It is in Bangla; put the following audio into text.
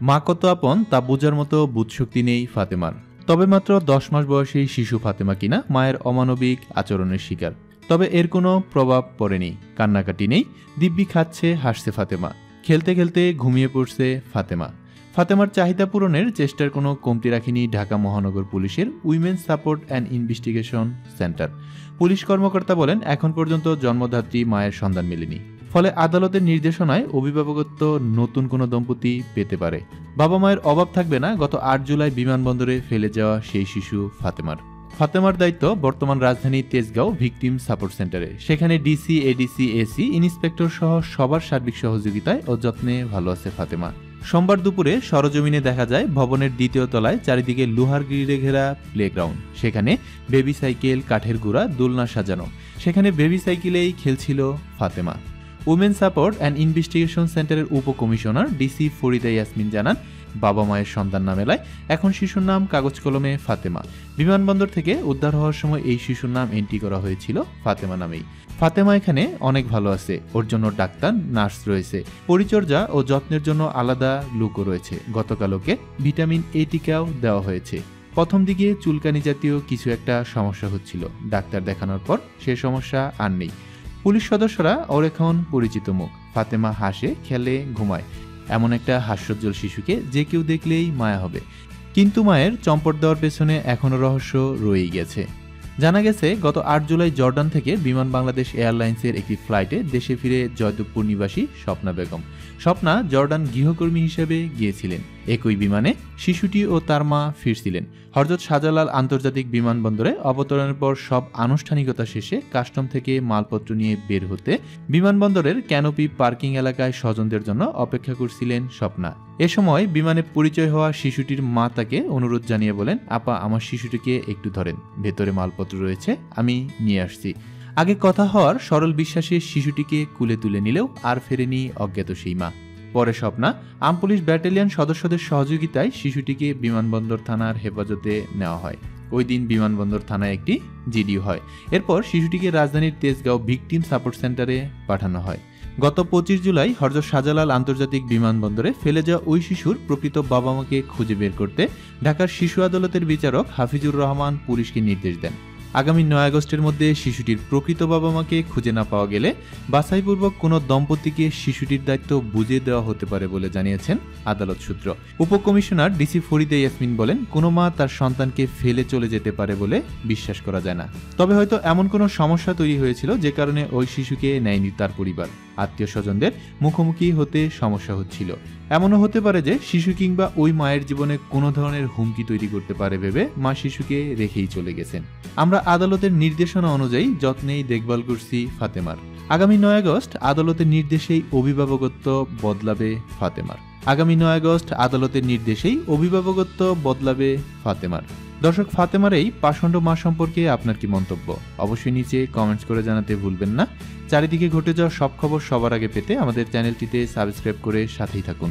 মা কত আপন তা বোঝার মতো বুধশক্তি নেই ফাতেমার। তবে মাত্র 10 মাস বয়সী শিশু ফাতেমা কিনা মায়ের অমানবিক আচরণের শিকার। তবে এর কোনো প্রভাব পড়েনি, কান্নাকাটি নেই, দিব্যি খাচ্ছে, হাসছে ফাতেমা। খেলতে খেলতে ঘুমিয়ে পড়ছে ফাতেমা। ফাতেমার চাহিদা পূরণের চেষ্টার কোনো কমতি রাখেনি ঢাকা মহানগর পুলিশের women support and investigation centre. Police কর্মকর্তা বলেন, এখন পর্যন্ত জন্মদাত্রী মায়ের সন্ধান মেলেনি। ফলে আদালতের নির্দেশনায় অভিভাবকত্ব নতুন কোনো দম্পতি পেতে পারে। বাবা মায়ের অভাব থাকবে না গত 8 জুলাই বিমানবন্দরে ফেলে যাওয়া সেই শিশু ফাতেমার। ফাতেমার দায়িত্ব বর্তমান রাজধানী তেজগাঁও ভিকটিম সাপোর্ট সেন্টারে। সেখানে ডিসি, এডিসি, এসি, ইন্সপেক্টর সহ সবার সার্বিক সহযোগিতায় ও যত্নে ভালো আছে ফাতেমা। সোমবার দুপুরে সরজমিনে দেখা যায় ভবনের 2য় তলায় চারিদিকে লোহার গ্রিলে ঘেরা প্লেগ্রাউন্ড। সেখানে বেবি সাইকেল, কাঠের গুঁড়া, দোলনা সাজানো। সেখানে বেবি সাইকেলেই খেলছিল Fatema. Women support and investigation সেন্টারের উপকমিশনার ডিসি ফরিদা ইয়াসমিন জানান, বাবা মায়ের সন্তান না মেলায় এখন শিশুর নাম কাগজ কলমে ফাতেমা। বিমানবন্দর থেকে উদ্ধার হওয়ার সময় এই শিশুর নাম এন্ট্রি করা হয়েছিল ফাতেমা নামেই। ফাতেমা এখানে অনেক ভালো আছে, ওর জন্য ডাক্তার, নার্স রয়েছে, পরিচর্যা ও যত্নের জন্য আলাদা লোকও রয়েছে। গতকাল ওকে ভিটামিন এ টিকাও দেওয়া হয়েছে। প্রথম দিকে চুলকানি জাতীয় কিছু একটা সমস্যা হচ্ছিল, ডাক্তার দেখানোর পর সে সমস্যা আর নেই। পুলিশ সদস্যরা ওর এখন পরিচিত মুখ। ফাতেমা হাসে, খেলে, ঘুমায়। এমন একটা হাস্যোজ্জ্বল শিশুকে যে কেউ দেখলেই মায়া হবে। কিন্তু মায়ের চম্পট দেওয়ার পেছনে এখনও রহস্য রয়েই গেছে। জানা গেছে, গত 8 জুলাই জর্ডান থেকে বিমান বাংলাদেশ এয়ারলাইন্সের একটি ফ্লাইটে দেশে ফিরে জয়দেবপুর নিবাসী স্বপ্না বেগম। স্বপ্না জর্ডান গৃহকর্মী হিসেবে গিয়েছিলেন। একই বিমানে শিশুটি ও তার মা ফিরছিলেন। হযরত শাহজালাল আন্তর্জাতিক বিমানবন্দরে অবতরণের পর সব আনুষ্ঠানিকতা শেষে কাস্টম থেকে মালপত্র নিয়ে বের হতে বিমানবন্দরের ক্যানোপি পার্কিং এলাকায় স্বজনদের জন্য অপেক্ষা করছিলেন স্বপ্না। এ সময় বিমানে পরিচয় হওয়া শিশুটির মা তাকে অনুরোধ জানিয়ে বলেন, আপা, আমার শিশুটিকে একটু ধরেন, ভেতরে মালপত্র রয়েছে, আমি নিয়ে আসছি। আগে কথা হওয়ার সরল বিশ্বাসে শিশুটিকে কুলে তুলে নিলেও আর ফেরেনি অজ্ঞাত সেই মা। পরে স্বপ্না আর্ম পুলিশ ব্যাটালিয়ন সদস্যদের সহযোগিতায় শিশুটিকে বিমানবন্দর থানার হেফাজতে নেওয়া হয়। ওই দিন বিমানবন্দর থানায় একটি জিডি হয়। এরপর শিশুটিকে রাজধানীর তেজগাঁও ভিকটিম সাপোর্ট সেন্টারে পাঠানো হয়। গত 25 জুলাই হযরত শাহজালাল আন্তর্জাতিক বিমানবন্দরে ফেলে যাওয়া ওই শিশুর প্রকৃত বাবা মাকে খুঁজে বের করতে ঢাকার শিশু আদালতের বিচারক হাফিজুর রহমান পুলিশকে নির্দেশ দেন। আগামী 9 আগস্টের মধ্যে শিশুটির প্রকৃত বাবা মাকে খুঁজে না পাওয়া গেলে বাছাইপূর্বক কোনো দম্পতিকে শিশুটির দায়িত্ব বুঝিয়ে দেওয়া হতে পারে বলে জানিয়েছেন আদালত সূত্র। উপকমিশনার ডিসি ফরিদা ইয়াসমিন বলেন, কোনো মা তার সন্তানকে ফেলে চলে যেতে পারে বলে বিশ্বাস করা যায় না। তবে হয়তো এমন কোনো সমস্যা তৈরি হয়েছিল যে কারণে ওই শিশুকে নেয়নি তার পরিবার। আত্মীয় স্বজনদের মুখোমুখি হতে সমস্যা হচ্ছিল। এমনও হতে পারে যে শিশু কিংবা ওই মায়ের জীবনে কোনো ধরনের হুমকি তৈরি করতে পারে ভেবে মা শিশুকে রেখেই চলে গেছেন। আমরা আদালতের নির্দেশনা অনুযায়ী যত্নেই দেখভাল করছি ফাতেমার। আগামী 9 আগস্ট আদালতের নির্দেশেই অভিভাবকত্ব বদলাবে ফাতেমার। আগামী 9 আগস্ট আদালতের নির্দেশেই অভিভাবকত্ব বদলাবে ফাতেমার। দর্শক, ফাতেমার এই পাষণ্ড মা সম্পর্কে আপনার কি মন্তব্য? অবশ্যই নিচে কমেন্টস করে জানাতে ভুলবেন না। চারিদিকে ঘটে যাওয়া সব খবর সবার আগে পেতে আমাদের চ্যানেলটিতে সাবস্ক্রাইব করে সাথেই থাকুন।